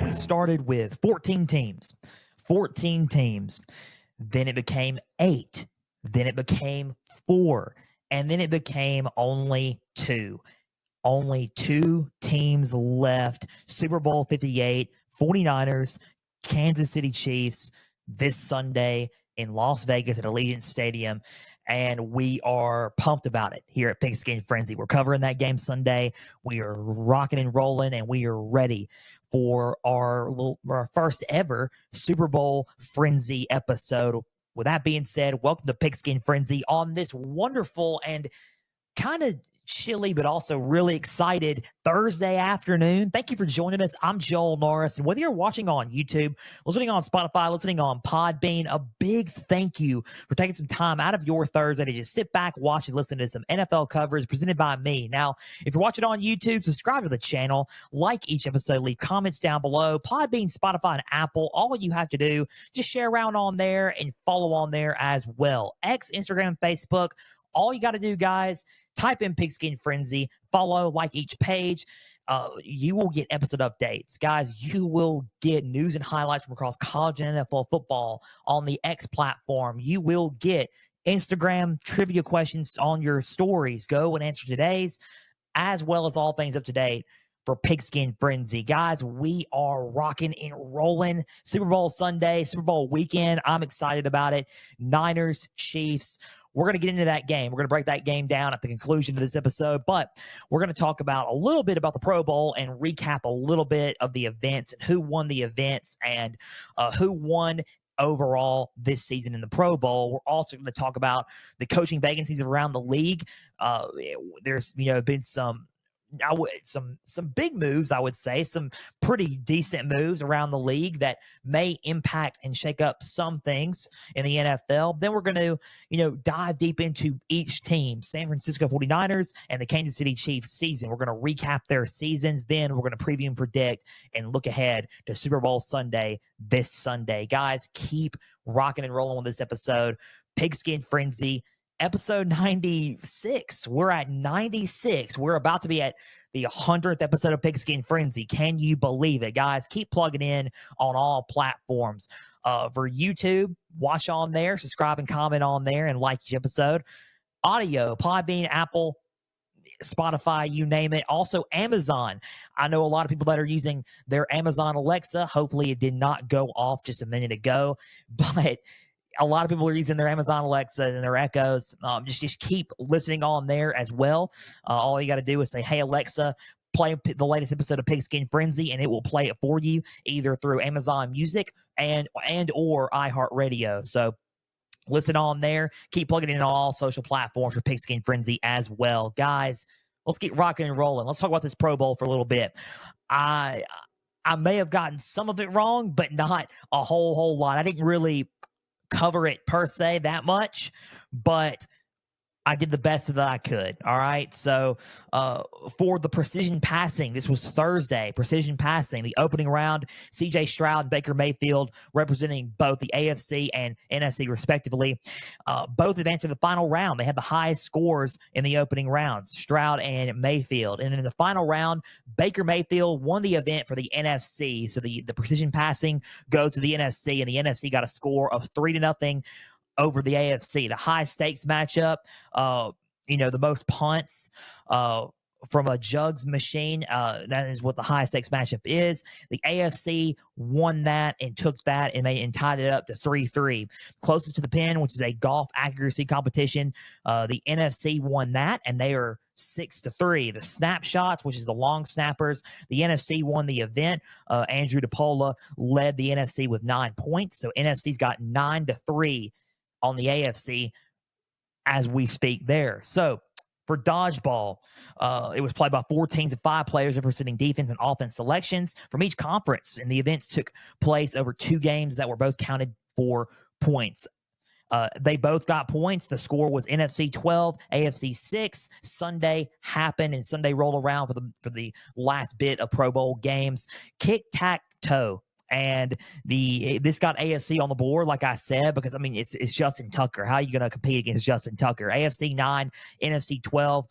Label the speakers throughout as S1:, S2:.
S1: We started with 14 teams. 14 teams. Then it became 8. Then it became 4. And then it became only 2. Only 2 teams left. Super Bowl 58, 49ers, Kansas City Chiefs this Sunday in Las Vegas at Allegiant Stadium. And we are pumped about it here at Pigskin Frenzy. We're covering that game Sunday. We are rocking and rolling, and we are ready for our first ever Super Bowl Frenzy episode. With that being said, welcome to Pigskin Frenzy on this wonderful and kind of chilly, but also really excited Thursday afternoon. Thank you for joining us. I'm Joel Norris, and whether you're watching on YouTube, listening on Spotify, listening on Podbean, a big thank you for taking some time out of your Thursday to just sit back, watch, and listen to some NFL coverage presented by me. Now, if you're watching on YouTube, subscribe to the channel, like each episode, leave comments down below. Podbean, Spotify, and Apple, all you have to do, just share around on there and follow on there as well. X, Instagram, Facebook, all you got to do, guys, type in Pigskin Frenzy, follow, like each page. You will get episode updates. Guys, you will get news and highlights from across college and NFL football on the X platform. You will get Instagram trivia questions on your stories. Go and answer today's, as well as all things up to date for Pigskin Frenzy. Guys, we are rocking and rolling. Super Bowl Sunday, Super Bowl weekend. I'm excited about it. Niners, Chiefs. We're going to get into that game. We're going to break that game down at the conclusion of this episode, but we're going to talk about a little bit about the Pro Bowl and recap a little bit of the events and who won the events and who won overall this season in the Pro Bowl. We're also going to talk about the coaching vacancies around the league. There's been some big moves, I would say, some pretty decent moves around the league that may impact and shake up some things in the NFL. Then we're going to, dive deep into each team, San Francisco 49ers and the Kansas City Chiefs season. We're going to recap their seasons. Then we're going to preview and predict and look ahead to Super Bowl Sunday this Sunday. Guys, keep rocking and rolling with this episode. Pigskin Frenzy, episode 96. We're at 96. We're about to be at the 100th episode of Pigskin Frenzy. Can you believe it, guys? Keep plugging in on all platforms. For YouTube, watch on there, subscribe and comment on there, and like each episode. Audio, Podbean, Apple, Spotify, you name it. Also, Amazon. I know a lot of people that are using their Amazon Alexa. Hopefully, it did not go off just a minute ago, but a lot of people are using their Amazon Alexa and their Echoes. Just keep listening on there as well. All you got to do is say, "Hey Alexa, play the latest episode of Pigskin Frenzy," and it will play it for you either through Amazon Music and or iHeartRadio. So listen on there. Keep plugging in on all social platforms for Pigskin Frenzy as well, guys. Let's get rocking and rolling. Let's talk about this Pro Bowl for a little bit. I may have gotten some of it wrong, but not a whole lot. I didn't really cover it per se that much, but I did the best that I could. All right. So for the precision passing, this was Thursday, precision passing, the opening round, CJ Stroud and Baker Mayfield representing both the AFC and NFC respectively. Both advanced to the final round. They had the highest scores in the opening rounds, Stroud and Mayfield. And then in the final round, Baker Mayfield won the event for the NFC. So the precision passing goes to the NFC, and the NFC got a score of 3-0 over the AFC. The high stakes matchup, the most punts from a jugs machine. That is what the high stakes matchup is. The AFC won that and took that and tied it up to 3-3. Closest to the pin, which is a golf accuracy competition, the NFC won that, and they are 6-3. The snapshots, which is the long snappers, the NFC won the event. Andrew DePola led the NFC with 9 points. So NFC's got 9-3 on the AFC as we speak there. So for dodgeball, it was played by 4 teams of 5 players representing defense and offense selections from each conference, and the events took place over 2 games that were both counted for points. They both got points. The score was NFC 12, AFC 6. Sunday happened, and Sunday rolled around for the last bit of Pro Bowl games. Kick-tack-toe And this got AFC on the board, like I said, because I mean it's Justin Tucker. How are you going to compete against Justin Tucker? AFC 9, NFC 12.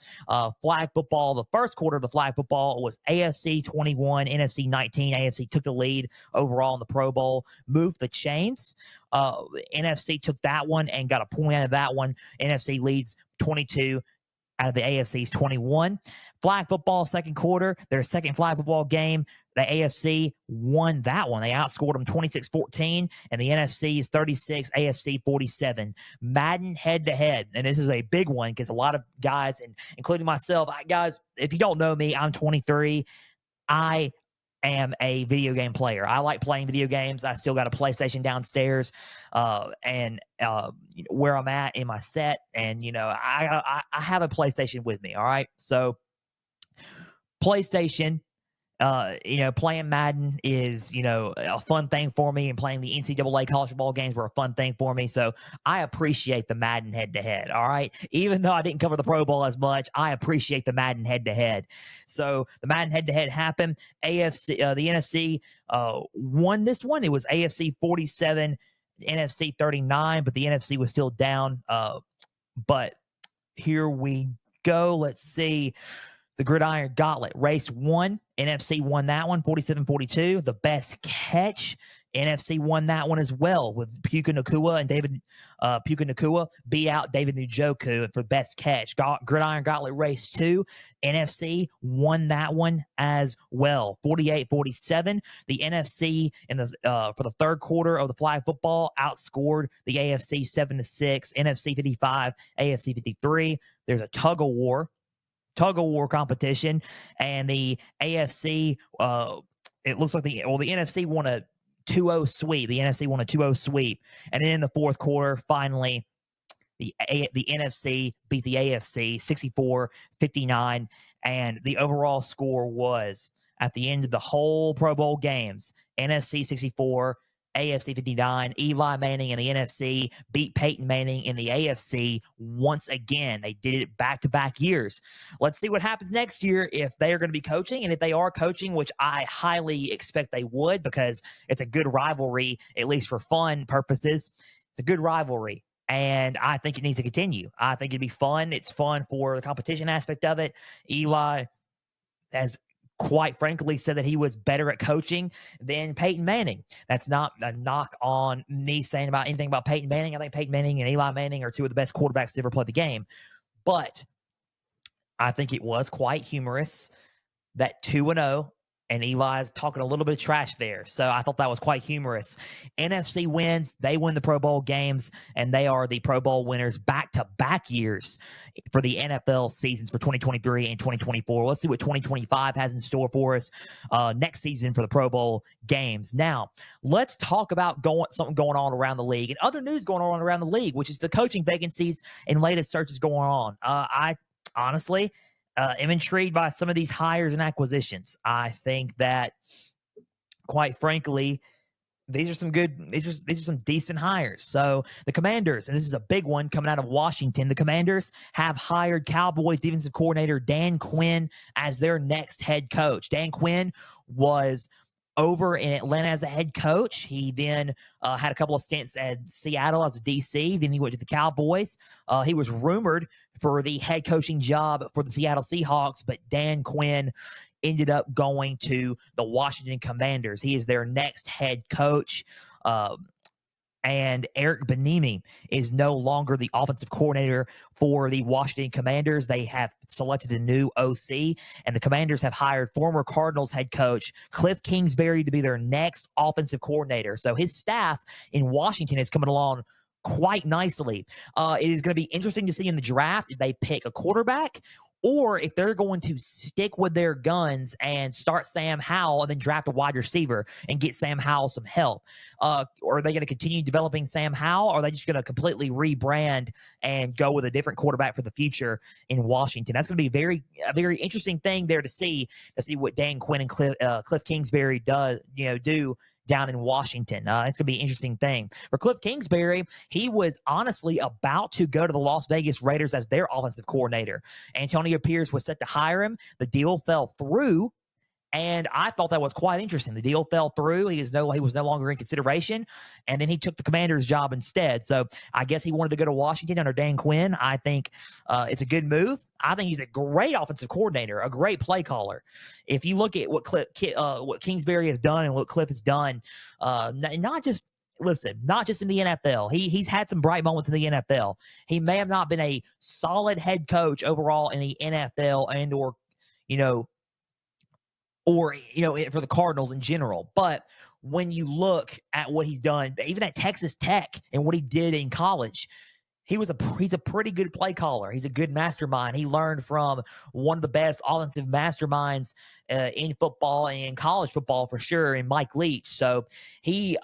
S1: Flag football. The first quarter of the flag football was AFC 21, NFC 19. AFC took the lead overall in the Pro Bowl. Moved the chains. NFC took that one and got a point out of that one. NFC leads 22 out of the AFC's 21. Flag football, second quarter, their second flag football game. The AFC won that one. They outscored them 26-14, and the NFC is 36, AFC 47. Madden head-to-head, and this is a big one because a lot of guys, and including myself, guys, if you don't know me, I'm 23. I am a video game player. I like playing video games. I still got a PlayStation downstairs, and where I'm at in my set, and I have a PlayStation with me. All right, so PlayStation. Playing Madden is, a fun thing for me, and playing the NCAA college football games were a fun thing for me. So I appreciate the Madden head-to-head. All right. Even though I didn't cover the Pro Bowl as much, I appreciate the Madden head-to-head. So the Madden head-to-head happened. The NFC won this one. It was AFC 47, NFC 39, but the NFC was still down. But here we go. Let's see. The Gridiron Gauntlet, race 1, NFC won that one, 47-42. The best catch, NFC won that one as well, with Puka Nacua and David Puka Nacua beat out David Njoku for best catch. Gridiron Gauntlet, race 2, NFC won that one as well, 48-47. The NFC for the third quarter of the flag football outscored the AFC 7-6, NFC 55, AFC 53. There's a tug of war competition, and the AFC, it looks like the NFC won a 2-0 sweep. The NFC won a 2-0 sweep, and then in the fourth quarter, finally, the NFC beat the AFC 64-59, and the overall score was, at the end of the whole Pro Bowl games, NFC 64, AFC 59. Eli Manning in the NFC beat Peyton Manning in the AFC once again. They did it back-to-back years. Let's see what happens next year if they are going to be coaching, and if they are coaching, which I highly expect they would, because it's a good rivalry, at least for fun purposes. It's a good rivalry, and I think it needs to continue. I think it'd be fun. It's fun for the competition aspect of it. Eli has quite frankly said that he was better at coaching than Peyton Manning. That's not a knock on me saying about anything about Peyton Manning. I think Peyton Manning and Eli Manning are two of the best quarterbacks to ever play the game. But I think it was quite humorous that 2-0, and Eli's talking a little bit of trash there. So I thought that was quite humorous. NFC wins. They win the Pro Bowl games, and they are the Pro Bowl winners back-to-back years for the NFL seasons for 2023 and 2024. Let's see what 2025 has in store for us next season for the Pro Bowl games. Now, let's talk about something going on around the league and other news going on around the league, which is the coaching vacancies and latest searches going on. I honestly am intrigued by some of these hires and acquisitions. I think that, quite frankly, these are some decent hires. So the Commanders, and this is a big one coming out of Washington, the Commanders have hired Cowboys defensive coordinator Dan Quinn as their next head coach. Dan Quinn was over in Atlanta as a head coach. He then had a couple of stints at Seattle as a DC. Then he went to the Cowboys. He was rumored for the head coaching job for the Seattle Seahawks, but Dan Quinn ended up going to the Washington Commanders. He is their next head coach. And Eric Bieniemy is no longer the offensive coordinator for the Washington Commanders. They have selected a new OC, and the Commanders have hired former Cardinals head coach Cliff Kingsbury to be their next offensive coordinator. So his staff in Washington is coming along quite nicely. It is going to be interesting to see in the draft if they pick a quarterback, or if they're going to stick with their guns and start Sam Howell and then draft a wide receiver and get Sam Howell some help. Or are they going to continue developing Sam Howell, or are they just going to completely rebrand and go with a different quarterback for the future in Washington? That's going to be a very interesting thing there to see what Dan Quinn and Cliff Kingsbury do down in Washington. It's going to be an interesting thing. For Cliff Kingsbury, he was honestly about to go to the Las Vegas Raiders as their offensive coordinator. Antonio Pierce was set to hire him. The deal fell through, And I thought that was quite interesting. The deal fell through. He was no longer in consideration, and then he took the Commander's job instead. So I guess he wanted to go to Washington under Dan Quinn. I think it's a good move. I think he's a great offensive coordinator, a great play caller. If you look at what Kingsbury has done and what Cliff has done, not just not just in the NFL. He's had some bright moments in the NFL. He may have not been a solid head coach overall in the NFL and you know for the Cardinals in general. But when you look at what he's done, even at Texas Tech and what he did in college, he's a pretty good play caller. He's a good mastermind. He learned from one of the best offensive masterminds in football and in college football for sure, in Mike Leach. So he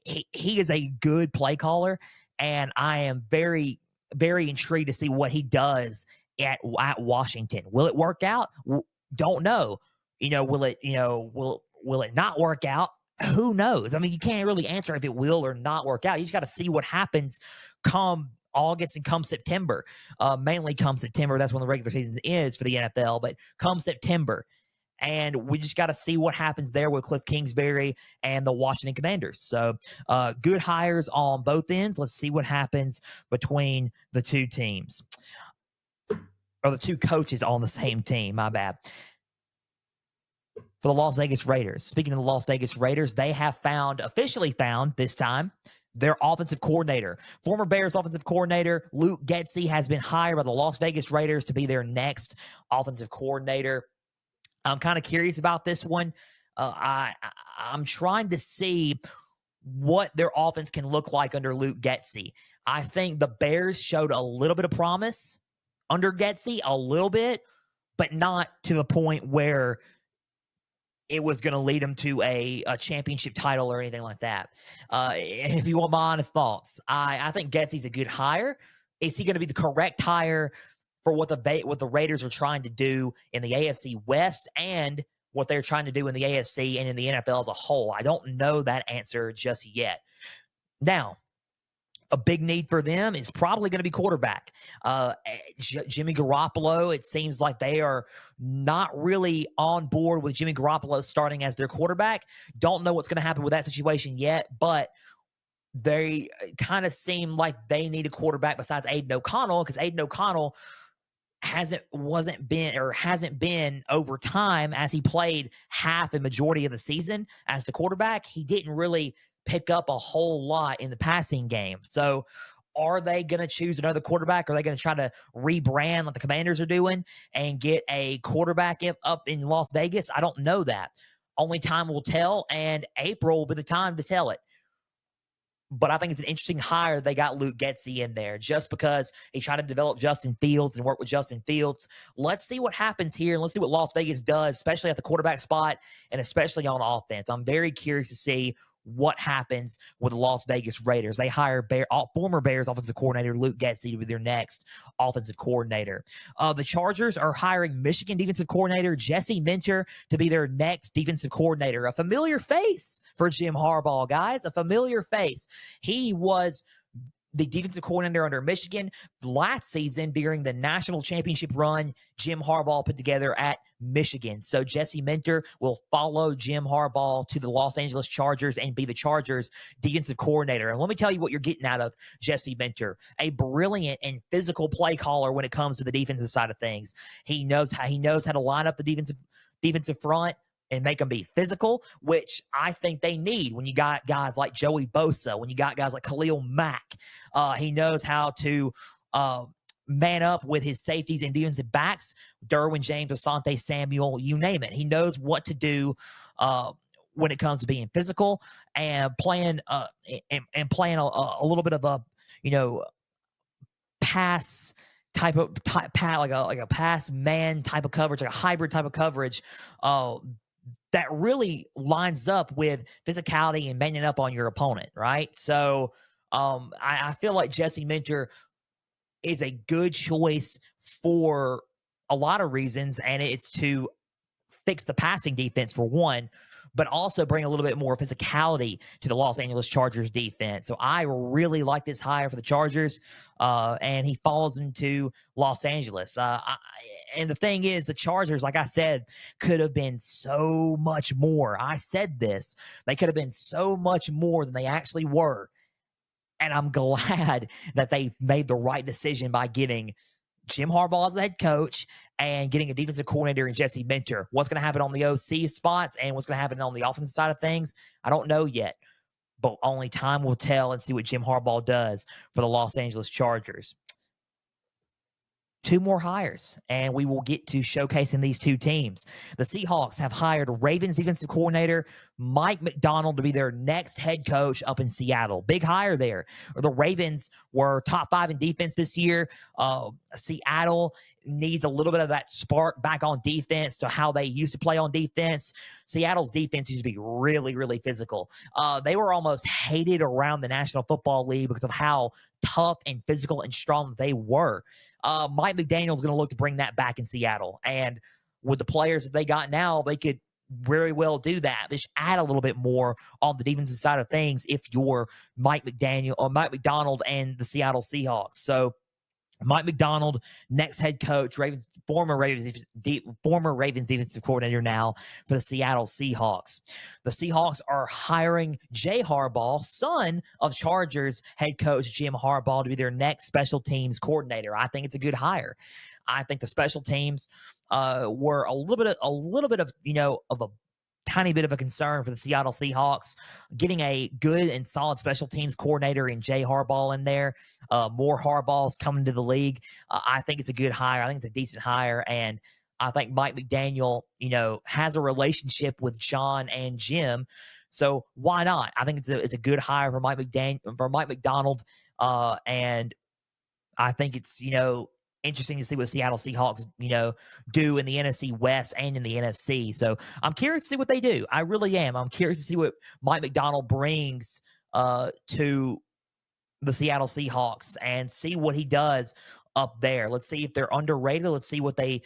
S1: is a good play caller, and I am very, very intrigued to see what he does at Washington. Will it work out? Don't know. Will it not work out? Who knows? I mean, you can't really answer if it will or not work out. You just got to see what happens come August and come September. Mainly come September. That's when the regular season is for the NFL. But come September, and we just got to see what happens there with Cliff Kingsbury and the Washington Commanders. So good hires on both ends. Let's see what happens between the two teams, or the two coaches on the same team. My bad. For the Las Vegas Raiders. Speaking of the Las Vegas Raiders, they have officially found this time, their offensive coordinator. Former Bears offensive coordinator Luke Getsy has been hired by the Las Vegas Raiders to be their next offensive coordinator. I'm kind of curious about this one. I'm trying to see what their offense can look like under Luke Getsy. I think the Bears showed a little bit of promise under Getsy, a little bit, but not to the point where it was going to lead him to a championship title or anything like that. If you want my honest thoughts, I think Getsy's a good hire. Is he going to be the correct hire for what the Raiders are trying to do in the AFC West and what they're trying to do in the AFC and in the NFL as a whole? I don't know that answer just yet. Now, a big need for them is probably going to be quarterback. Jimmy Garoppolo, it seems like they are not really on board with Jimmy Garoppolo starting as their quarterback. Don't know what's going to happen with that situation yet, but they kind of seem like they need a quarterback besides Aiden O'Connell, because Aiden O'Connell hasn't been over time, as he played half and majority of the season as the quarterback. He didn't really pick up a whole lot in the passing game. So are they going to choose another quarterback? Are they going to try to rebrand like the Commanders are doing and get a quarterback up in Las Vegas? I don't know that. Only time will tell, and April will be the time to tell it. But I think it's an interesting hire. They got Luke Getsy in there just because he tried to develop Justin Fields and work with Justin Fields. Let's see what happens here, and let's see what Las Vegas does, especially at the quarterback spot and especially on offense. I'm very curious to see what happens with the Las Vegas Raiders. They hire former Bears offensive coordinator Luke Getsy to be their next offensive coordinator. The Chargers are hiring Michigan defensive coordinator Jesse Minter to be their next defensive coordinator. A familiar face for Jim Harbaugh, guys. A familiar face. He was the defensive coordinator under Michigan last season during the national championship run Jim Harbaugh put together at Michigan. So Jesse Minter will follow Jim Harbaugh to the Los Angeles Chargers and be the Chargers defensive coordinator. And let me tell you what you're getting out of Jesse Minter: a brilliant and physical play caller when it comes to the defensive side of things. He knows how to line up the defensive front and make them be physical, which I think they need when you got guys like Joey Bosa, when you got guys like Khalil Mack. He knows how to man up with his safeties and defensive backs, Derwin James, Asante Samuel, you name it. He knows what to do when it comes to being physical and playing a little bit of a pass like a pass man type of coverage, like a hybrid type of coverage. That really lines up with physicality and manning up on your opponent, right? So I feel like Jesse Minter is a good choice for a lot of reasons, and it's to fix the passing defense for one, but also bring a little bit more physicality to the Los Angeles Chargers defense. So I really like this hire for the Chargers, and he falls into Los Angeles. And the thing is, the Chargers, like I said, could have been so much more. I said this. They could have been so much more than they actually were. And I'm glad that they made the right decision by getting Jim Harbaugh as the head coach and getting a defensive coordinator in Jesse Minter. What's going to happen on the OC spots and what's going to happen on the offensive side of things, I don't know yet. But only time will tell and see what Jim Harbaugh does for the Los Angeles Chargers. 2 more hires, and we will get to showcasing these 2 teams. The Seahawks have hired Ravens defensive coordinator Mike Macdonald to be their next head coach up in Seattle. Big hire there. The Ravens were top 5 in defense this year. Seattle needs a little bit of that spark back on defense to how they used to play on defense. Seattle's defense used to be really, really physical. They were almost hated around the National Football League because of how tough and physical and strong they were. Mike McDaniel's going to look to bring that back in Seattle. And with the players that they got now, they could very well do that. Just add a little bit more on the defensive side of things if you're Mike McDonald and the Seattle Seahawks. So Mike Macdonald, next head coach, former Ravens defensive coordinator now for the Seattle Seahawks. The Seahawks are hiring Jay Harbaugh, son of Chargers head coach Jim Harbaugh, to be their next special teams coordinator. I think it's a good hire. I think the special teams were a little bit of a tiny bit of a concern for the Seattle Seahawks. Getting a good and solid special teams coordinator in Jay Harbaugh in there, more Harbaughs coming to the league. I think it's a good hire. I think it's a decent hire, and I think Mike McDaniel, has a relationship with John and Jim, so why not? I think it's a good hire for Mike Macdonald, and I think it's interesting to see what Seattle Seahawks do in the NFC West and in the NFC. So I'm curious to see what they do. I really am. I'm curious to see what Mike Macdonald brings to the Seattle Seahawks and see what he does up there. Let's see if they're underrated. Let's see what they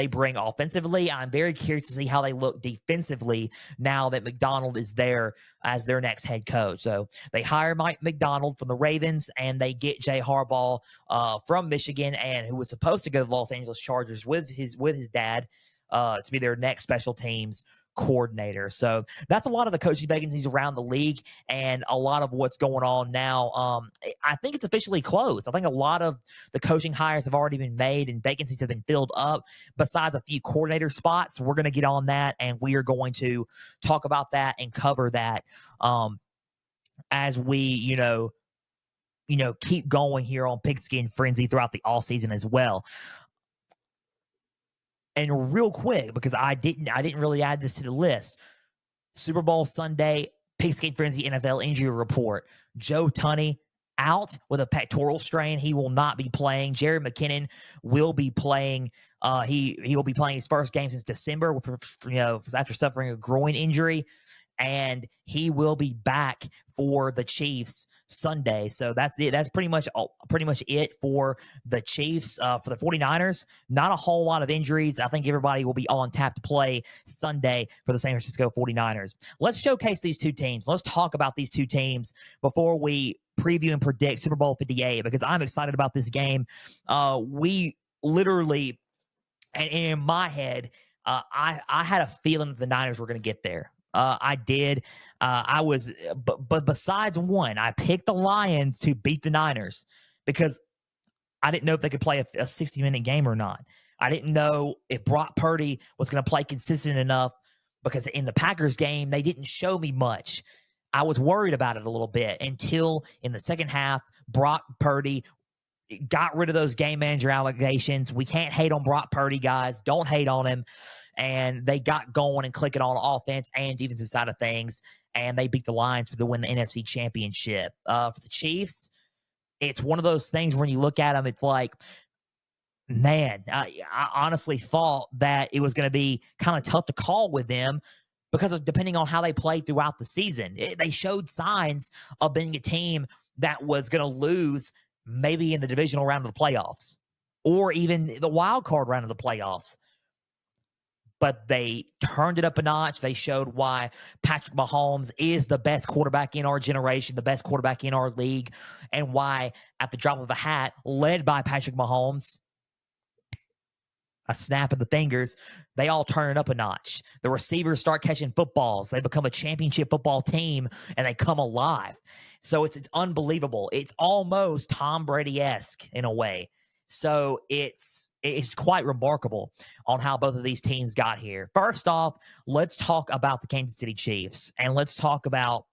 S1: bring offensively. I'm very curious to see how they look defensively now that Macdonald is there as their next head coach. So they hire Mike Macdonald from the Ravens, and they get Jay Harbaugh from Michigan, and who was supposed to go to the Los Angeles Chargers with his dad to be their next special teams coordinator. So that's a lot of the coaching vacancies around the league and a lot of what's going on now. I think it's officially closed. I think a lot of the coaching hires have already been made and vacancies have been filled up, besides a few coordinator spots. We're going to get on that, and we are going to talk about that and cover that as we, keep going here on Pigskin Frenzy throughout the off season as well. And real quick, because I didn't really add this to the list. Super Bowl Sunday, Pigskin Frenzy NFL injury report. Joe Tunney out with a pectoral strain. He will not be playing. Jerry McKinnon will be playing. He will be playing his first game since December, after suffering a groin injury. And he will be back for the Chiefs Sunday. So that's it. That's pretty much it for the Chiefs. For the 49ers, not a whole lot of injuries. I think everybody will be on tap to play Sunday for the San Francisco 49ers. Let's showcase these 2 teams. Let's talk about these 2 teams before we preview and predict Super Bowl 58, because I'm excited about this game. We literally, and in my head, I had a feeling that the Niners were going to get there. I did. But besides one, I picked the Lions to beat the Niners because I didn't know if they could play a 60-minute game or not. I didn't know if Brock Purdy was going to play consistent enough, because in the Packers game, they didn't show me much. I was worried about it a little bit until in the second half, Brock Purdy got rid of those game manager allegations. We can't hate on Brock Purdy, guys. Don't hate on him. And they got going and clicking on offense and defensive side of things, and they beat the Lions to win the NFC Championship. For the Chiefs, it's one of those things when you look at them, it's like, man, I honestly thought that it was going to be kind of tough to call with them because of depending on how they played throughout the season. They showed signs of being a team that was going to lose maybe in the divisional round of the playoffs or even the wild card round of the playoffs. but they turned it up a notch. They showed why Patrick Mahomes is the best quarterback in our generation, the best quarterback in our league, and why, at the drop of a hat, led by Patrick Mahomes, a snap of the fingers, they all turn it up a notch. The receivers start catching footballs. They become a championship football team, and they come alive. So it's unbelievable. It's almost Tom Brady-esque in a way. So it's quite remarkable on how both of these teams got here. First off, let's talk about the Kansas City Chiefs, and let's talk about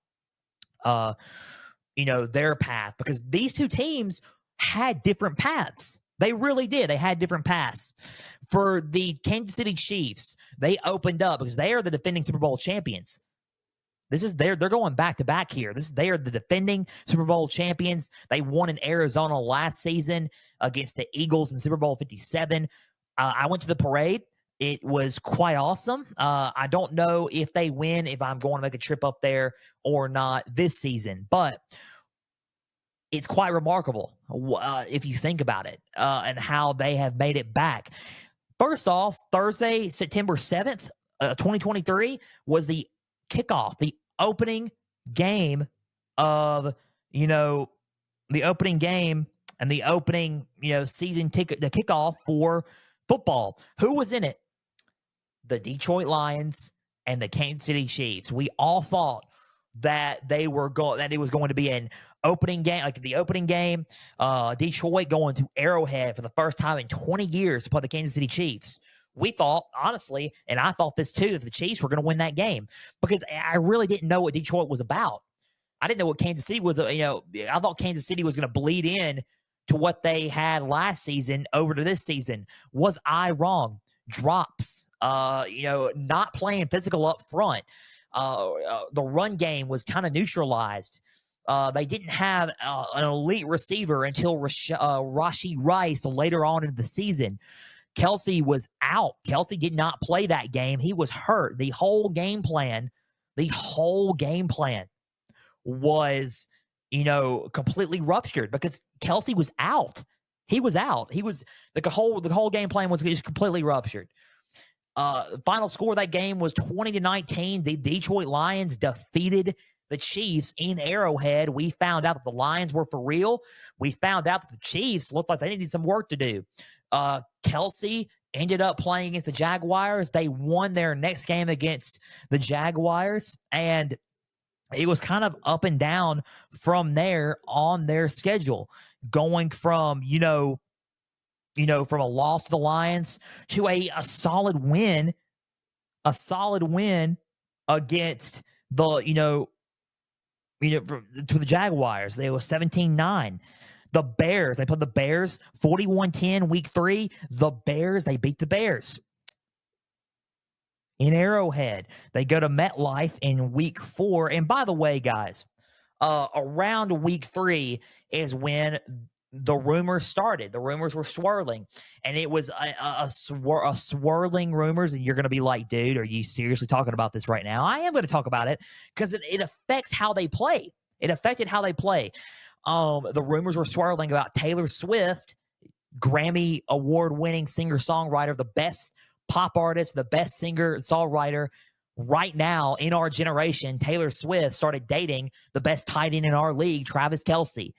S1: their path, because these two teams had different paths. They really did. They had different paths. For the Kansas City Chiefs, they opened up because they are the defending Super Bowl champions. They're going back to back here. They are the defending Super Bowl champions. They won in Arizona last season against the Eagles in Super Bowl 57. I went to the parade. It was quite awesome. I don't know if they win, if I'm going to make a trip up there or not this season, but it's quite remarkable if you think about it, and how they have made it back. First off, Thursday, September 7th, 2023 was the kickoff, the opening game of, the opening game and the opening, season ticket, the kickoff for football. Who was in it? The Detroit Lions and the Kansas City Chiefs. We all thought that it was going to be an opening game, like the opening game, Detroit going to Arrowhead for the first time in 20 years to play the Kansas City Chiefs. We thought, honestly, and I thought this too, that the Chiefs were going to win that game, because I really didn't know what Detroit was about. I didn't know what Kansas City was. I thought Kansas City was going to bleed in to what they had last season over to this season. Was I wrong? Drops, not playing physical up front. The run game was kind of neutralized. They didn't have an elite receiver until Rashee Rice later on in the season. Kelsey was out. Kelsey did not play that game. He was hurt. The whole game plan was, completely ruptured because Kelsey was out. He was out. The whole game plan was just completely ruptured. Final score of that game was 20-19. The Detroit Lions defeated the Chiefs in Arrowhead. We found out that the Lions were for real. We found out that the Chiefs looked like they needed some work to do. Kelsey ended up playing against the Jaguars. They won their next game against the Jaguars, and it was kind of up and down from there on their schedule, going from, from a loss to the Lions to a solid win against the, to the Jaguars. They were 17-9. The Bears, they played the Bears 41-10 week 3. The Bears, they beat the Bears in Arrowhead. They go to MetLife in week 4. And by the way, guys, around week 3 is when the rumors started. The rumors were swirling, and it was a swirling rumors. And you're going to be like, dude, are you seriously talking about this right now? I am going to talk about it because it affects how they play. It affected how they play. The rumors were swirling about Taylor Swift, Grammy award-winning singer-songwriter, the best pop artist, the best singer-songwriter right now in our generation. Taylor Swift started dating the best tight end in our league, Travis Kelce.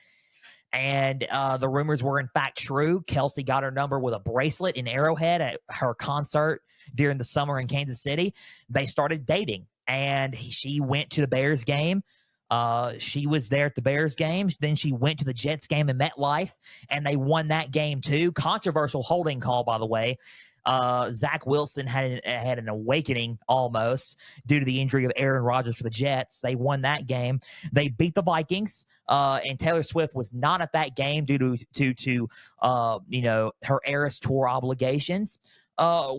S1: And the rumors were, in fact, true. Kelce got her number with a bracelet in Arrowhead at her concert during the summer in Kansas City. They started dating, and she went to the Bears game. She was there at the Bears game. Then she went to the Jets game in MetLife, and they won that game too. Controversial holding call, by the way. Zach Wilson had an awakening almost due to the injury of Aaron Rodgers for the Jets. They won that game. They beat the Vikings, and Taylor Swift was not at that game due to her Eras Tour obligations.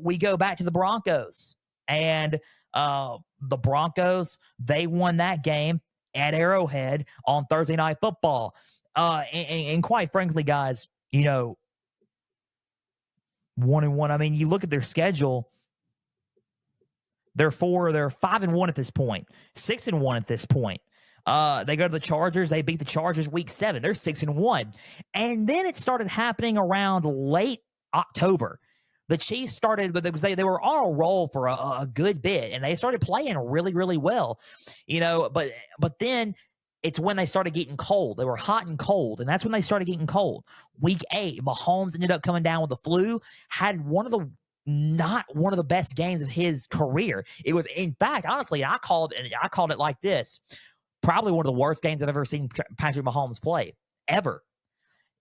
S1: We go back to the Broncos, and the Broncos, they won that game at Arrowhead on Thursday Night Football. And quite frankly, guys, 1-1. I mean, you look at their schedule. They're 5-1 at this point, 6-1 at this point. They go to the Chargers. They beat the Chargers week 7. They're 6-1. And then it started happening around late October. The Chiefs started, but they were on a roll for a good bit, and they started playing really, really well, but then it's when they started getting cold. They were hot and cold, and that's when they started getting cold. Week 8, Mahomes ended up coming down with the flu, had not one of the best games of his career. It was, in fact, honestly, I called it like this: probably one of the worst games I've ever seen Patrick Mahomes play ever.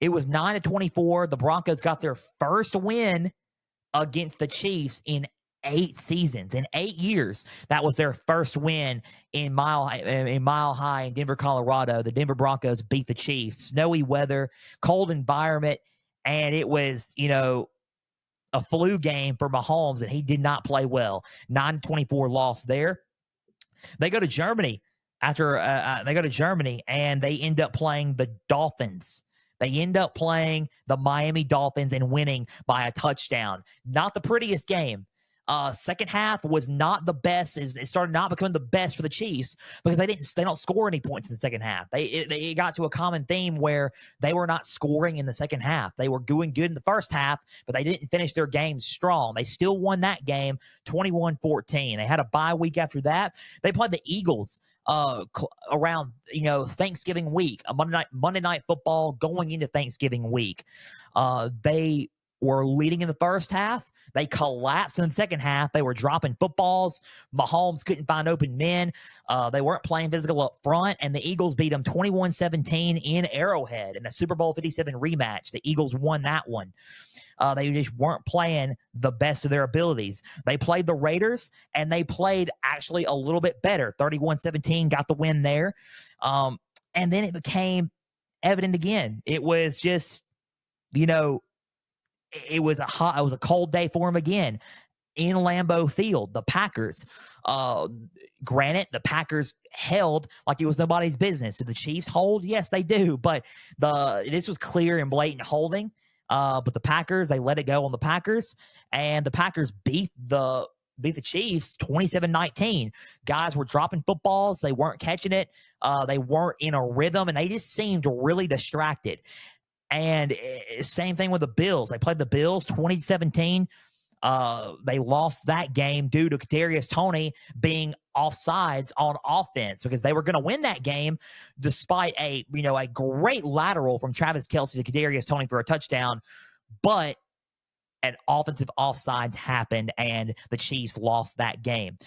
S1: It was 9-24. The Broncos got their first win against the Chiefs in 8 seasons. In 8 years, that was their first win in Mile High in Denver, Colorado. The Denver Broncos beat the Chiefs. Snowy weather, cold environment, and it was, a flu game for Mahomes, and he did not play well. 9-24 loss there. They go to Germany and they end up playing the Dolphins. They end up playing the Miami Dolphins and winning by a touchdown. Not the prettiest game. Second half was not the best. It started not becoming the best for the Chiefs because they don't score any points in the second half. They got to a common theme where they were not scoring in the second half. They were doing good in the first half, but they didn't finish their game strong. They still won that game 21-14. They had a bye week after that. They played the Eagles around Thanksgiving week, a Monday night football going into Thanksgiving week. They were leading in the first half. They collapsed in the second half. They were dropping footballs. Mahomes couldn't find open men. They weren't playing physical up front, and the Eagles beat them 21-17 in Arrowhead in the Super Bowl 57 rematch. The Eagles won that one. They just weren't playing the best of their abilities. They played the Raiders, and they played actually a little bit better. 31-17, got the win there. And then it became evident again. It was just, it was a cold day for him again in Lambeau Field. The Packers, granted, the Packers held like it was nobody's business. Did the Chiefs hold? Yes, they do. But this was clear and blatant holding. But the Packers, they let it go on the Packers, and the Packers beat the Chiefs 27-19. Guys were dropping footballs. They weren't catching it. They weren't in a rhythm, and they just seemed really distracted. And same thing with the Bills. They played the Bills 20-17. They lost that game due to Kadarius Toney being offsides on offense because they were going to win that game despite a great lateral from Travis Kelce to Kadarius Toney for a touchdown. But an offensive offsides happened, and the Chiefs lost that game.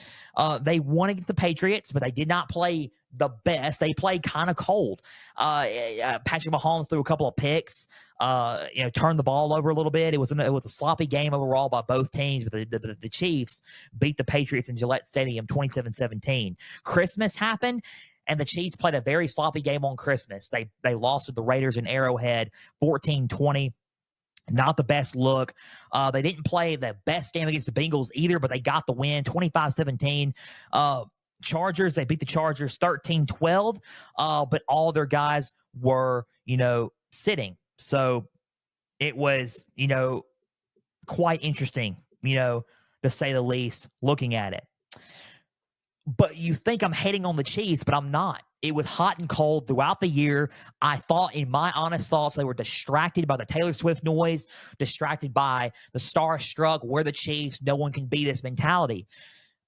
S1: They won against the Patriots, but they did not play the best. They played kind of cold. Patrick Mahomes threw a couple of picks, turned the ball over a little bit. It was a sloppy game overall by both teams, but the Chiefs beat the Patriots in Gillette Stadium 27-17. Christmas happened, and the Chiefs played a very sloppy game on Christmas. They lost to the Raiders in Arrowhead 14-20. Not the best look. They didn't play the best game against the Bengals either, but they got the win 25-17. Chargers, they beat the Chargers 13-12, but all their guys were, sitting. So it was, quite interesting, to say the least, looking at it. But you think I'm hating on the Chiefs, but I'm not. It was hot and cold throughout the year. I thought, in my honest thoughts, they were distracted by the Taylor Swift noise, distracted by the starstruck, we're the Chiefs, no one can beat us mentality.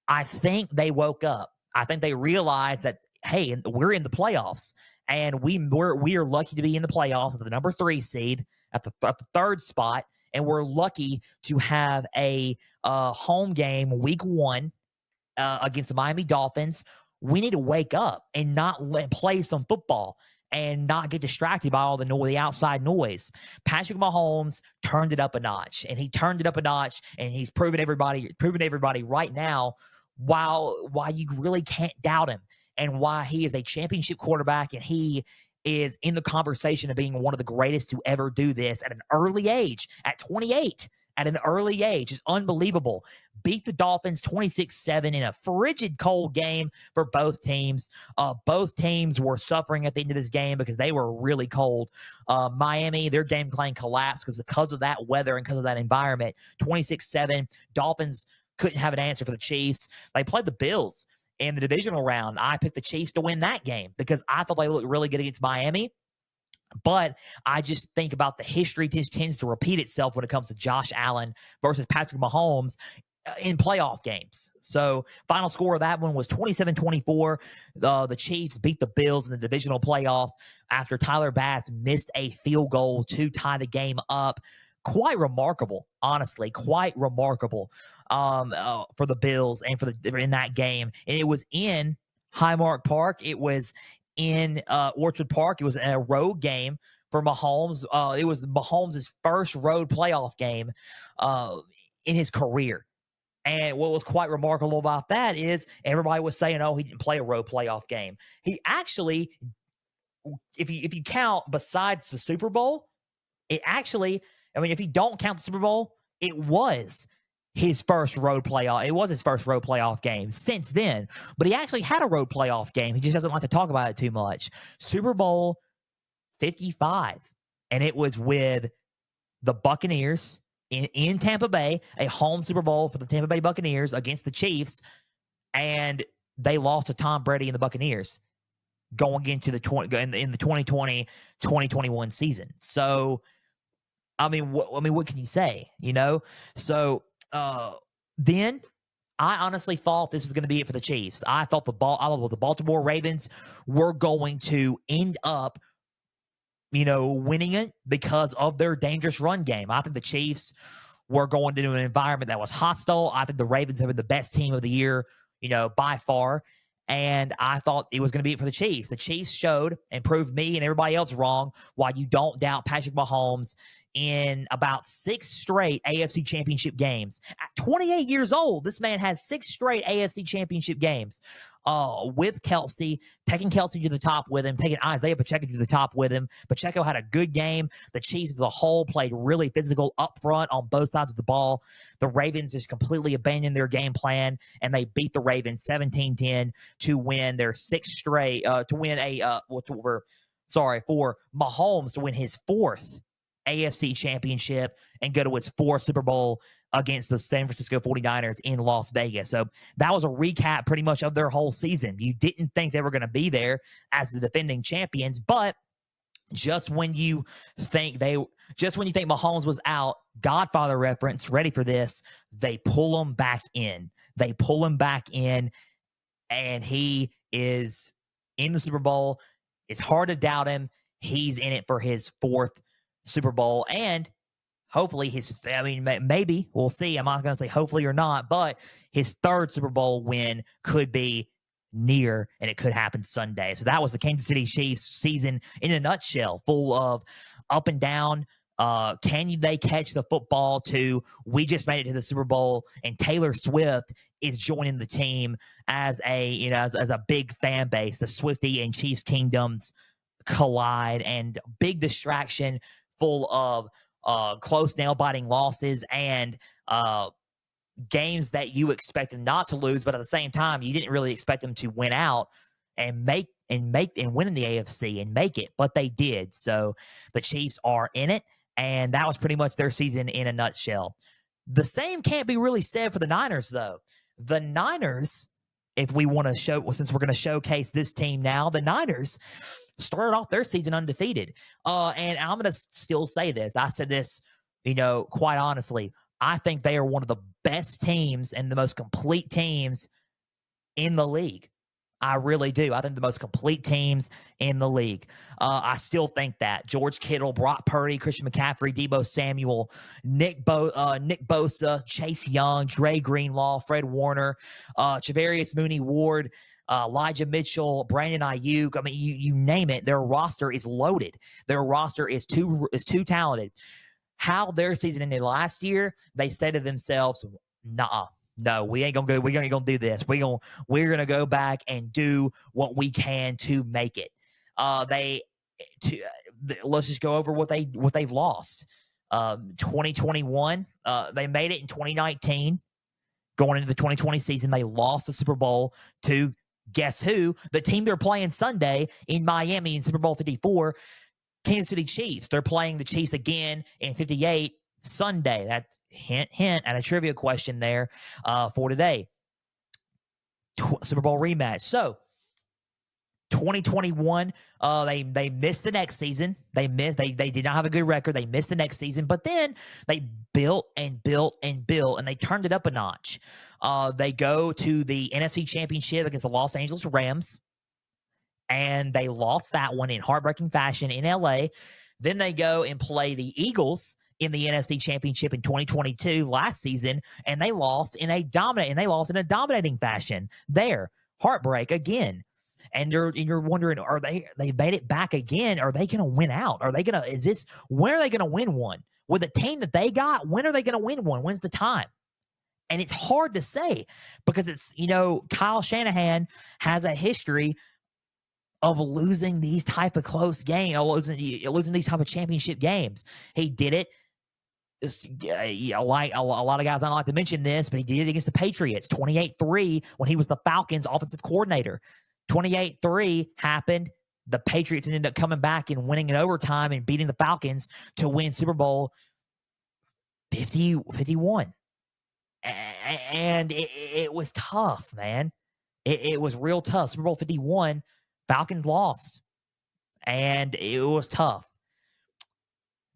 S1: I think they woke up. I think they realized that, hey, we're in the playoffs, and we are lucky to be in the playoffs at the number 3 seed at the third spot, and we're lucky to have a home game week 1 against the Miami Dolphins. We need to wake up and not play some football and not get distracted by all the outside noise. Patrick Mahomes turned it up a notch, and he turned it up a notch, and he's proven everybody right now why you really can't doubt him and why he is a championship quarterback, and he is in the conversation of being one of the greatest to ever do this at an early age, at 28. At an early age is unbelievable. Beat the Dolphins 26-7 in a frigid cold game for both teams. Both teams were suffering at the end of this game because they were really cold. Miami, their game plan collapsed because of that weather and because of that environment. 26-7. Dolphins couldn't have an answer for the Chiefs. They played the Bills in the divisional round. I picked the Chiefs to win that game because I thought they looked really good against Miami. But I just think about the history just tends to repeat itself when it comes to Josh Allen versus Patrick Mahomes in playoff games. So final score of that one was 27-24. The Chiefs beat the Bills in the divisional playoff after Tyler Bass missed a field goal to tie the game up. Quite remarkable, honestly, quite remarkable for the Bills and in that game. And it was in Highmark Park. It was in Orchard Park. It was a road game for Mahomes. It was Mahomes' first road playoff game in his career. And what was quite remarkable about that is everybody was saying, "Oh, he didn't play a road playoff game." He actually, if you count besides the Super Bowl, it actually, I mean, if you don't count the Super Bowl, it was his first road playoff. It was his first road playoff game since then. But he actually had a road playoff game. He just doesn't like to talk about it too much. Super Bowl 55, and it was with the Buccaneers in Tampa Bay, a home Super Bowl for the Tampa Bay Buccaneers against the Chiefs, and they lost to Tom Brady and the Buccaneers going into the 2020-2021 season. So, I mean, what can you say? You know, so then I honestly thought this was going to be it for the Chiefs. I thought the Baltimore Ravens were going to end up, winning it because of their dangerous run game. I think the Chiefs were going into an environment that was hostile. I think the Ravens have been the best team of the year, by far. And I thought it was going to be it for the Chiefs. The Chiefs showed and proved me and everybody else wrong why you don't doubt Patrick Mahomes in about 6 straight AFC championship games. At 28 years old, this man has 6 straight AFC championship games with Kelce, taking Kelce to the top with him, taking Isaiah Pacheco to the top with him. Pacheco had a good game. The Chiefs as a whole played really physical up front on both sides of the ball. The Ravens just completely abandoned their game plan, and they beat the Ravens 17-10 to win their 6th straight, for Mahomes to win his 4th AFC championship and go to his 4th Super Bowl against the San Francisco 49ers in Las Vegas. So that was a recap pretty much of their whole season. You didn't think they were going to be there as the defending champions, but just when you think Mahomes was out, Godfather reference, ready for this, they pull him back in. And he is in the Super Bowl. It's hard to doubt him. He's in it for his 4th Super Bowl, and hopefully maybe we'll see. I'm not going to say hopefully or not, but his 3rd Super Bowl win could be near, and it could happen Sunday. So that was the Kansas City Chiefs season in a nutshell, full of up and down. Can they catch the football? To we just made it to the Super Bowl, and Taylor Swift is joining the team as a big fan base. The Swiftie and Chiefs kingdoms collide, and big distraction full of close nail-biting losses and games that you expect them not to lose, but at the same time, you didn't really expect them to win out and win in the AFC and make it, but they did. So the Chiefs are in it, and that was pretty much their season in a nutshell. The same can't be really said for the Niners, though. The Niners, if we want to since we're going to showcase this team now, the Niners started off their season undefeated. And I'm going to still say this. I said this, quite honestly. I think they are one of the best teams and the most complete teams in the league. I really do. I think the most complete teams in the league. I still think that George Kittle, Brock Purdy, Christian McCaffrey, Deebo Samuel, Nick Bosa, Chase Young, Dre Greenlaw, Fred Warner, Javarius Mooney Ward, Elijah Mitchell, Brandon Ayuk. I mean, you name it. Their roster is loaded. Their roster is too talented. How their season ended last year, they said to themselves, "Nah, no, we ain't gonna go. We're gonna do this. We're gonna go back and do what we can to make it." Let's just go over what they've lost. 2021, they made it in 2019. Going into the 2020 season, they lost the Super Bowl to guess who? The team they're playing Sunday in Miami in Super Bowl 54. Kansas City Chiefs. They're playing the Chiefs again in 58 Sunday. That's hint, and a trivia question there for today. Super Bowl rematch. So 2021, they missed the next season. They did not have a good record. They missed the next season, but then they built and built and built, and they turned it up a notch. They go to the NFC Championship against the Los Angeles Rams, and they lost that one in heartbreaking fashion in LA. Then they go and play the Eagles in the NFC Championship in 2022 last season, and they lost in a dominating fashion there. Heartbreak again. And you're wondering, they made it back again? Are they going to win out? When are they going to win one? With the team that they got, when are they going to win one? When's the time? And it's hard to say because it's, Kyle Shanahan has a history of losing these type of close games, losing these type of championship games. He did it. A lot of guys don't like to mention this, but he did it against the Patriots, 28-3 when he was the Falcons offensive coordinator. 28-3 happened. The Patriots ended up coming back and winning in overtime and beating the Falcons to win Super Bowl 51. And it was tough, man. It was real tough. Super Bowl 51, Falcons lost, and it was tough.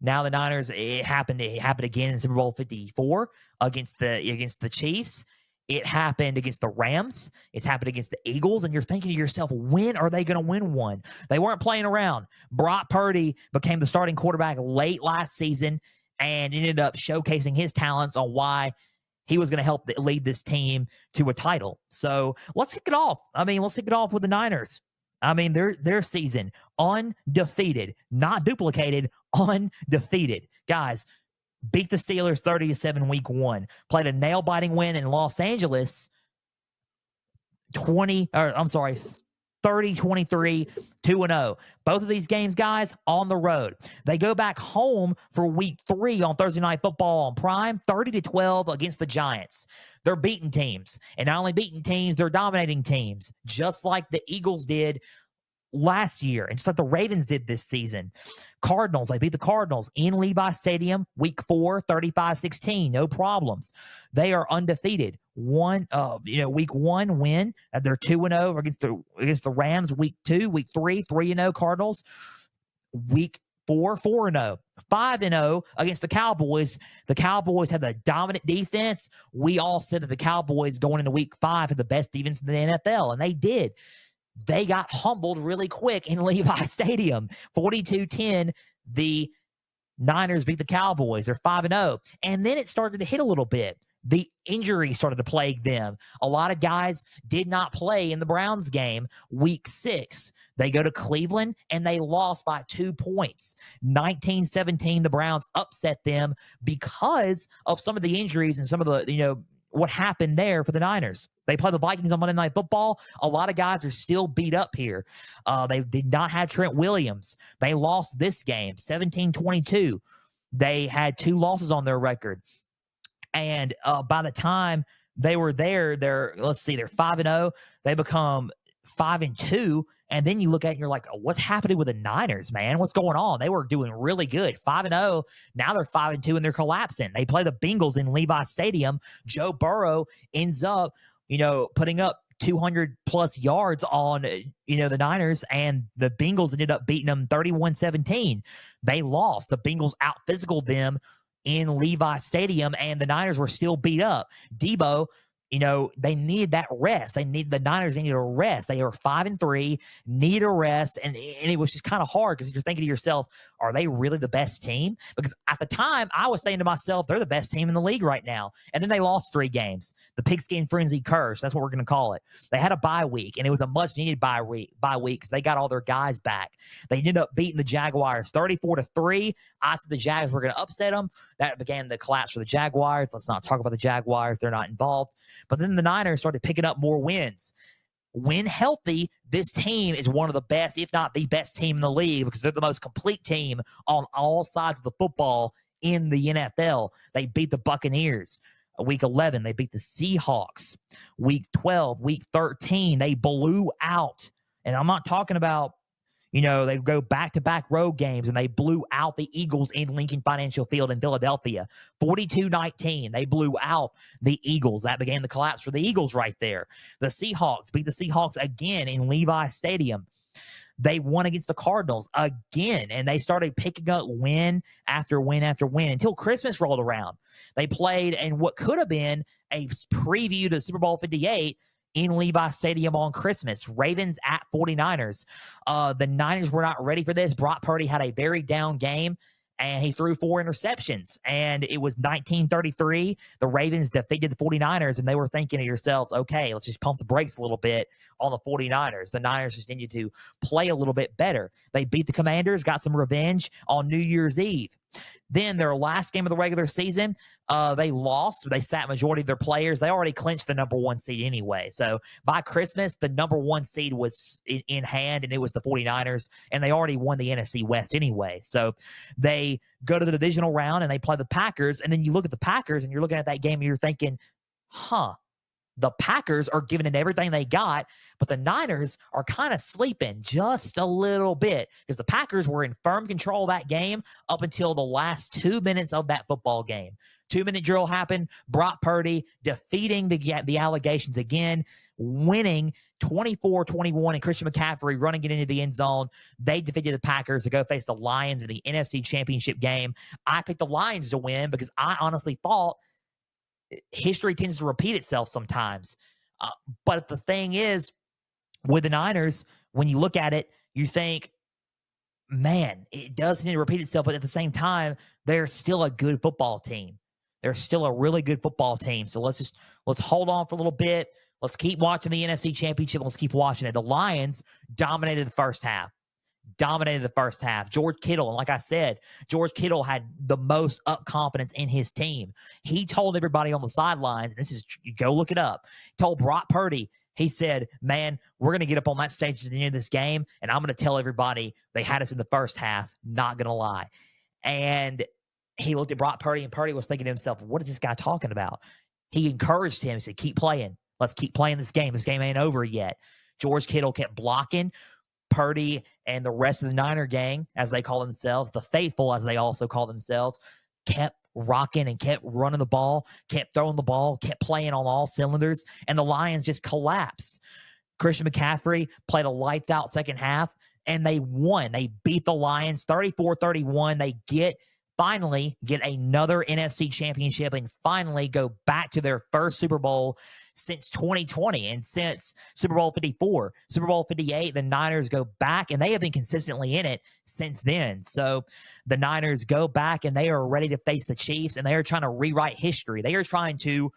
S1: Now the Niners, it happened again in Super Bowl 54 against the Chiefs. It happened against the Rams. It's happened against the Eagles. And you're thinking to yourself, when are they going to win one? They weren't playing around. Brock Purdy became the starting quarterback late last season and ended up showcasing his talents on why he was going to help lead this team to a title. So let's kick it off. Let's kick it off with the Niners. Their season, undefeated, not duplicated, undefeated. Guys, beat the Steelers 30-7 week 1. Played a nail-biting win in Los Angeles, 30-23, 2-0. Both of these games, guys, on the road. They go back home for week 3 on Thursday Night Football on Prime, 30-12 against the Giants. They're beating teams. And not only beating teams, they're dominating teams, just like the Eagles did last year and just like the Ravens did this season. Cardinals, they beat the Cardinals in Levi Stadium, week 4, 35-16, no problems. They are undefeated. Week 1 win. They're 2-0 against the Rams. Week 2, week 3, 3-0 Cardinals. Week 4, 4-0. 5-0 against the Cowboys. The Cowboys had the dominant defense. We all said that the Cowboys going into week 5 had the best defense in the NFL, and they did. They got humbled really quick in Levi Stadium. 42-10, the Niners beat the Cowboys. They're 5-0. And then it started to hit a little bit. The injuries started to plague them. A lot of guys did not play in the Browns game week 6. They go to Cleveland, and they lost by 2 points. 19-17, the Browns upset them because of some of the injuries and some of the, what happened there for the Niners. They play the Vikings on Monday Night Football. A lot of guys are still beat up here. They did not have Trent Williams. They lost this game, 17-22. They had 2 losses on their record. And by the time they were there, they're 5-0. They become 5-2. And then you look at it and you're like, what's happening with the Niners, man? What's going on? They were doing really good. 5-0. Now they're 5-2 and they're collapsing. They play the Bengals in Levi Stadium. Joe Burrow ends up, putting up 200 plus yards on, the Niners, and the Bengals ended up beating them 31-17. They lost. The Bengals out-physicaled them in Levi Stadium, and the Niners were still beat up. Debo, they needed that rest. The Niners needed a rest. They were 5-3, needed a rest, and it was just kind of hard because you're thinking to yourself, are they really the best team? Because at the time, I was saying to myself, they're the best team in the league right now. And then they lost 3 games. The Pigskin Frenzy curse, that's what we're going to call it. They had a bye week, and it was a much-needed bye week because they got all their guys back. They ended up beating the Jaguars 34-3. I said the Jags were going to upset them. That began the collapse for the Jaguars. Let's not talk about the Jaguars. They're not involved. But then the Niners started picking up more wins. When healthy, this team is one of the best, if not the best team in the league, because they're the most complete team on all sides of the football in the NFL. They beat the Buccaneers. Week 11, they beat the Seahawks. Week 12, week 13, they blew out. And I'm not talking about, they go back-to-back road games, and they blew out the Eagles in Lincoln Financial Field in Philadelphia. 42-19, they blew out the Eagles. That began the collapse for the Eagles right there. The Seahawks beat the Seahawks again in Levi Stadium. They won against the Cardinals again, and they started picking up win after win after win until Christmas rolled around. They played in what could have been a preview to Super Bowl 58 in Levi Stadium on Christmas. Ravens at 49ers. The Niners were not ready for this. Brock Purdy had a very down game, and he threw 4 interceptions, and it was 1933. The Ravens defeated the 49ers, and they were thinking to yourselves, okay, let's just pump the brakes a little bit on the 49ers. The Niners just needed to play a little bit better. They beat the Commanders, got some revenge on New Year's Eve. Then their last game of the regular season, they lost. They sat majority of their players. They already clinched the number 1 seed anyway. So by Christmas, the number 1 seed was in hand, and it was the 49ers, and they already won the NFC West anyway. So they go to the divisional round, and they play the Packers, and then you look at the Packers, and you're looking at that game, and you're thinking, the Packers are giving it everything they got, but the Niners are kind of sleeping just a little bit because the Packers were in firm control of that game up until the last 2 minutes of that football game. 2-minute drill happened. Brock Purdy defeating the allegations again, winning 24-21, and Christian McCaffrey running it into the end zone. They defeated the Packers to go face the Lions in the NFC Championship game. I picked the Lions to win because I honestly thought history tends to repeat itself sometimes. But the thing is, with the Niners, when you look at it, you think, man, it does need to repeat itself. But at the same time, they're still a good football team. They're still a really good football team. So let's hold on for a little bit. Let's keep watching the NFC Championship. Let's keep watching it. The Lions dominated the first half. George Kittle, and like I said, George Kittle had the most up confidence in his team. He told everybody on the sidelines, and go look it up, told Brock Purdy, he said, man, we're going to get up on that stage at the end of this game, and I'm going to tell everybody they had us in the first half, not going to lie. And he looked at Brock Purdy, and Purdy was thinking to himself, what is this guy talking about? He encouraged him. He said, keep playing. Let's keep playing this game. This game ain't over yet. George Kittle kept blocking. Purdy and the rest of the Niner gang, as they call themselves, the faithful, as they also call themselves, kept rocking and kept running the ball, kept throwing the ball, kept playing on all cylinders, and the Lions just collapsed. Christian McCaffrey played a lights-out second half, and they won. They beat the Lions 34-31. They finally get another NFC championship and finally go back to their first Super Bowl since 2020 and since Super Bowl 54. Super Bowl 58, the Niners go back, and they have been consistently in it since then. So the Niners go back, and they are ready to face the Chiefs, and they are trying to rewrite history. They are trying to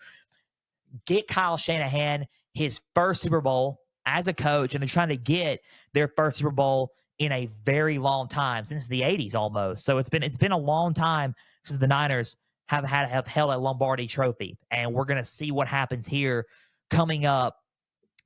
S1: get Kyle Shanahan his first Super Bowl as a coach, and they're trying to get their first Super Bowl in a very long time, since the 80s almost. So it's been a long time since the Niners have held a Lombardi trophy, and we're going to see what happens here coming up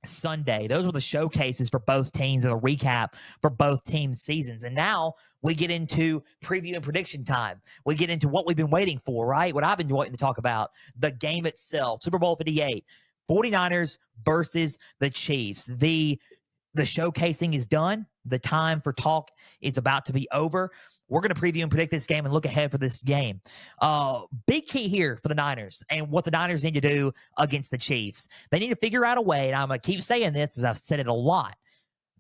S1: Sunday. Those were the showcases for both teams and a recap for both teams' seasons. And now we get into preview and prediction time. We get into what we've been waiting for, right? What I've been waiting to talk about, the game itself, Super Bowl 58, 49ers versus the Chiefs. The showcasing is done. The time for talk is about to be over. We're going to preview and predict this game and look ahead for this game. Big key here for the Niners and what the Niners need to do against the Chiefs. They need to figure out a way, and I'm going to keep saying this as I've said it a lot,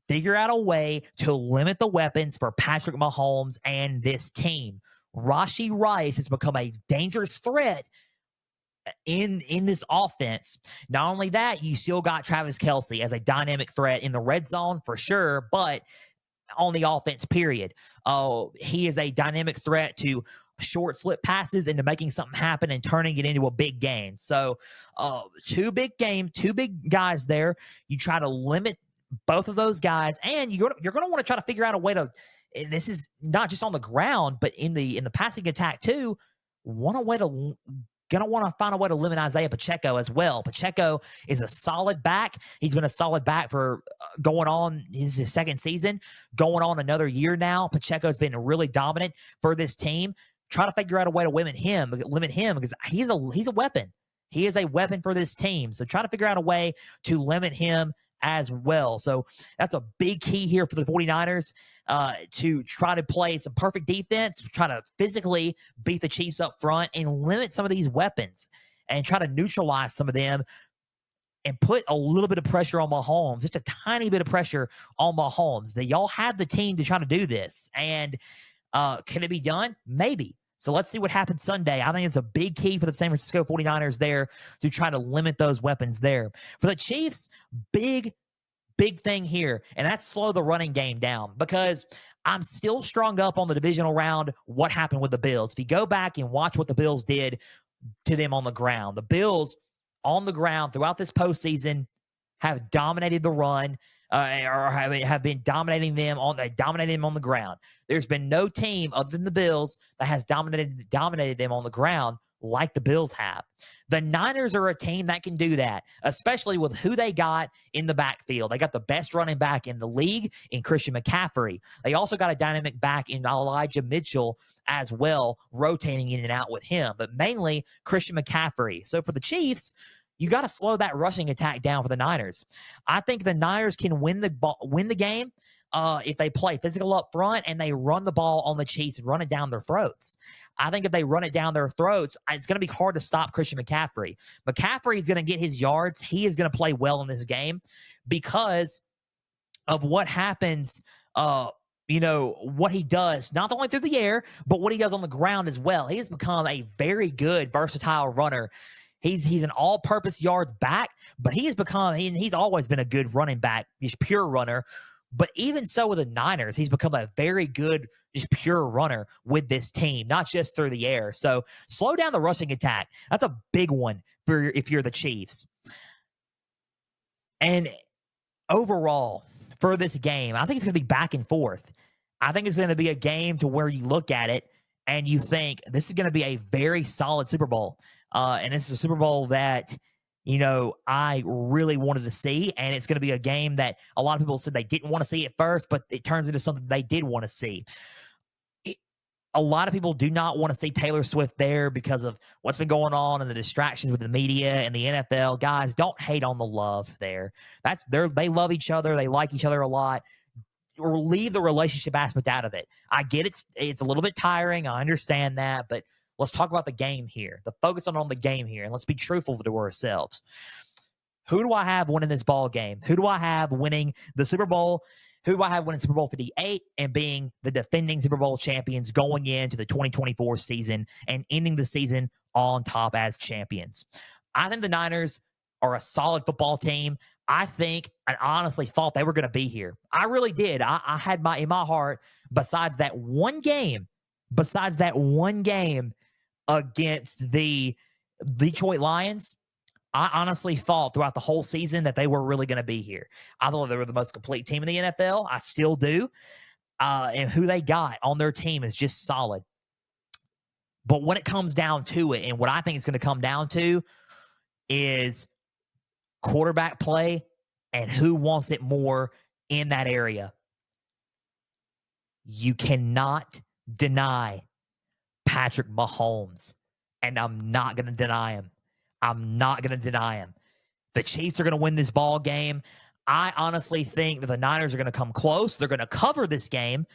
S1: figure out a way to limit the weapons for Patrick Mahomes and this team. Rashee Rice has become a dangerous threat in this offense. Not only that, you still got Travis Kelce as a dynamic threat in the red zone for sure, but on the offense, period. He is a dynamic threat to short slip passes into making something happen and turning it into a big game. So two big guys there. You try to limit both of those guys, and you're going to want to try to figure out a way to, this is not just on the ground, but in the passing attack too, going to want to find a way to limit Isaiah Pacheco as well. Pacheco is a solid back. He's been a solid back for going on his second season, going on another year now. Pacheco's been really dominant for this team. Try to figure out a way to limit him because he's a weapon. He is a weapon for this team. So try to figure out a way to limit him as well. So that's a big key here for the 49ers to try to play some perfect defense, try to physically beat the Chiefs up front and limit some of these weapons and try to neutralize some of them and put a little bit of pressure on Mahomes, just a tiny bit of pressure on Mahomes. That y'all have the team to try to do this. And can it be done? Maybe. So let's see what happens Sunday. I think it's a big key for the San Francisco 49ers there to try to limit those weapons there. For the Chiefs, big thing here, and that's slow the running game down, because I'm still strung up on the divisional round, what happened with the Bills. If you go back and watch what the Bills did to them on the ground, the Bills on the ground throughout this postseason have dominated the run, or have been dominating them on the ground. There's been no team other than the Bills that has dominated them on the ground like the Bills have. The Niners are a team that can do that, especially with who they got in the backfield. They got the best running back in the league in Christian McCaffrey. They also got a dynamic back in Elijah Mitchell as well, rotating in and out with him, but mainly Christian McCaffrey. So for the Chiefs, you got to slow that rushing attack down for the Niners. I think the Niners can win the game if they play physical up front and they run the ball on the Chiefs and run it down their throats. I think if they run it down their throats, it's going to be hard to stop Christian McCaffrey. McCaffrey is going to get his yards. He is going to play well in this game because of what happens, what he does, not only through the air, but what he does on the ground as well. He has become a very good, versatile runner. He's an all-purpose yards back, but he's always been a good running back. He's pure runner. But even so with the Niners, he's become a very good, just pure runner with this team, not just through the air. So slow down the rushing attack. That's a big one if you're the Chiefs. And overall, for this game, I think it's going to be back and forth. I think it's going to be a game to where you look at it and you think this is going to be a very solid Super Bowl. And this is a Super Bowl that, I really wanted to see. And it's going to be a game that a lot of people said they didn't want to see at first, but it turns into something they did want to see. A lot of people do not want to see Taylor Swift there because of what's been going on and the distractions with the media and the NFL. Guys, don't hate on the love there. They love each other. They like each other a lot. Or leave the relationship aspect out of it. I get it. It's a little bit tiring. I understand that, but let's talk about the game here. The focus on the game here, and let's be truthful to ourselves. Who do I have winning this ball game? Who do I have winning the Super Bowl? Who do I have winning Super Bowl 58 and being the defending Super Bowl champions going into the 2024 season and ending the season on top as champions? I think the Niners are a solid football team. I think and honestly thought they were going to be here. I really did. I had in my heart, besides that one game against the Detroit Lions, I honestly thought throughout the whole season that they were really going to be here. I thought they were the most complete team in the NFL. I still do. And who they got on their team is just solid. But when it comes down to it, and what I think it's going to come down to is quarterback play and who wants it more in that area. You cannot deny Patrick Mahomes, and I'm not going to deny him. The Chiefs are going to win this ball game. I honestly think that the Niners are going to come close. They're going to cover this game,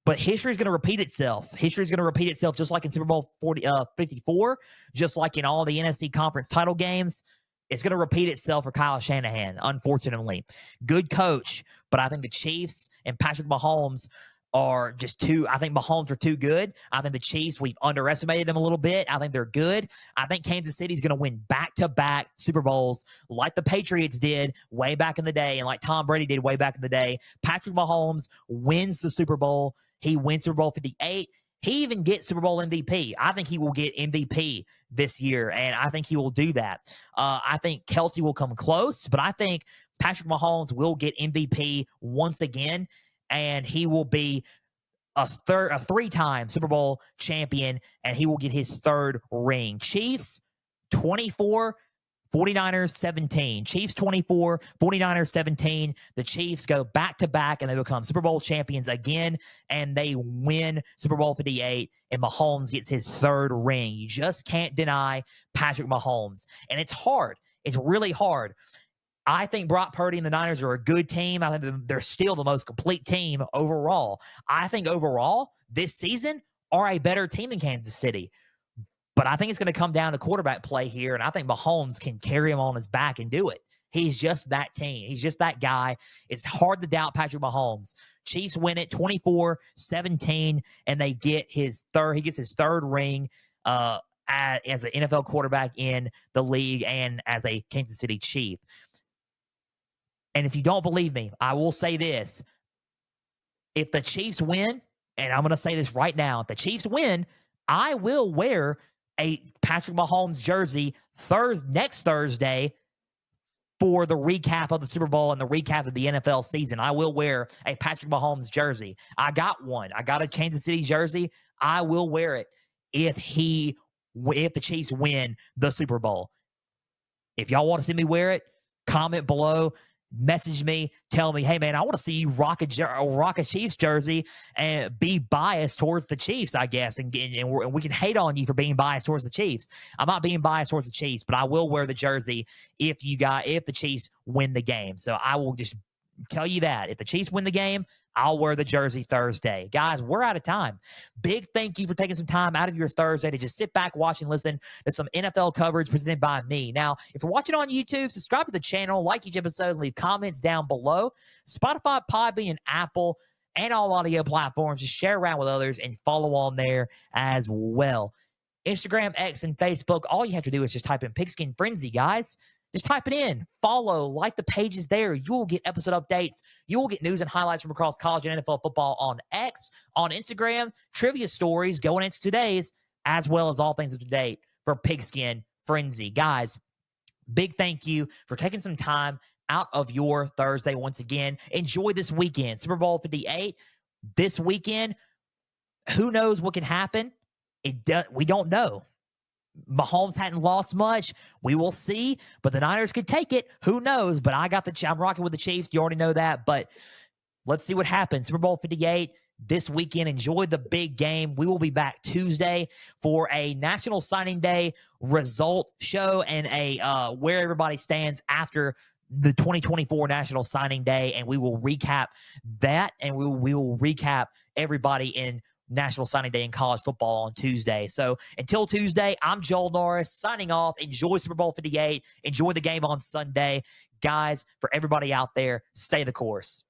S1: but history is going to repeat itself. History is going to repeat itself just like in Super Bowl 54, just like in all the NFC conference title games. It's going to repeat itself for Kyle Shanahan, unfortunately. Good coach, but I think the Chiefs and Patrick Mahomes are just I think Mahomes are too good. I think the Chiefs, we've underestimated them a little bit. I think they're good. I think Kansas City's going to win back-to-back Super Bowls like the Patriots did way back in the day and like Tom Brady did way back in the day. Patrick Mahomes wins the Super Bowl. He wins Super Bowl 58. He even gets Super Bowl MVP. I think he will get MVP this year, and I think he will do that. I think Kelsey will come close, but I think Patrick Mahomes will get MVP once again, and he will be a three-time Super Bowl champion, and he will get his third ring. Chiefs 24, 49ers 17. Chiefs 24, 49ers 17. The Chiefs go back-to-back, and they become Super Bowl champions again, and they win Super Bowl 58, and Mahomes gets his third ring. You just can't deny Patrick Mahomes, and it's hard. It's really hard. I think Brock Purdy and the Niners are a good team. I think they're still the most complete team overall. I think overall, this season, are a better team than Kansas City. But I think it's going to come down to quarterback play here, and I think Mahomes can carry him on his back and do it. He's just that team. He's just that guy. It's hard to doubt Patrick Mahomes. Chiefs win it 24-17, and they get his third. He gets his third ring as an NFL quarterback in the league and as a Kansas City Chief. And if you don't believe me, I will say this. If the Chiefs win, and I'm going to say this right now, if the Chiefs win, I will wear a Patrick Mahomes jersey next Thursday for the recap of the Super Bowl and the recap of the NFL season. I will wear a Patrick Mahomes jersey. I got one. I got a Kansas City jersey. I will wear it if the Chiefs win the Super Bowl. If y'all want to see me wear it, comment below. Message me, tell me, hey man, I want to see you rock a Chiefs jersey and be biased towards the Chiefs, I guess, and we can hate on you for being biased towards the Chiefs. I'm not being biased towards the Chiefs, but I will wear the jersey if the Chiefs win the game. So I will just tell you that if the Chiefs win the game, I'll wear the jersey Thursday. Guys, we're out of time. Big thank you for taking some time out of your Thursday to just sit back, watch, and listen to some NFL coverage presented by me. Now, if you're watching on YouTube, subscribe to the channel, like each episode, and leave comments down below. Spotify, Podbean, and Apple, and all audio platforms. Just share around with others and follow on there as well. Instagram, X, and Facebook, all you have to do is just type in Pigskin Frenzy, guys. Just type it in, follow, like the pages there. You will get episode updates. You will get news and highlights from across college and NFL football on X, on Instagram, trivia stories, going into today's, as well as all things up to date for Pigskin Frenzy. Guys, big thank you for taking some time out of your Thursday once again. Enjoy this weekend. Super Bowl 58 this weekend. Who knows what can happen? We don't know. Mahomes hadn't lost much. We will see, but the Niners could take it. Who knows? But I'm rocking with the Chiefs. You already know that, but let's see what happens. Super Bowl 58 this weekend. Enjoy the big game. We will be back Tuesday for a National Signing Day result show and a where everybody stands after the 2024 National Signing Day, and we will recap that, and we will recap everybody in National Signing Day in college football on Tuesday. So until Tuesday, I'm Joel Norris signing off. Enjoy Super Bowl 58. Enjoy the game on Sunday. Guys, for everybody out there, stay the course.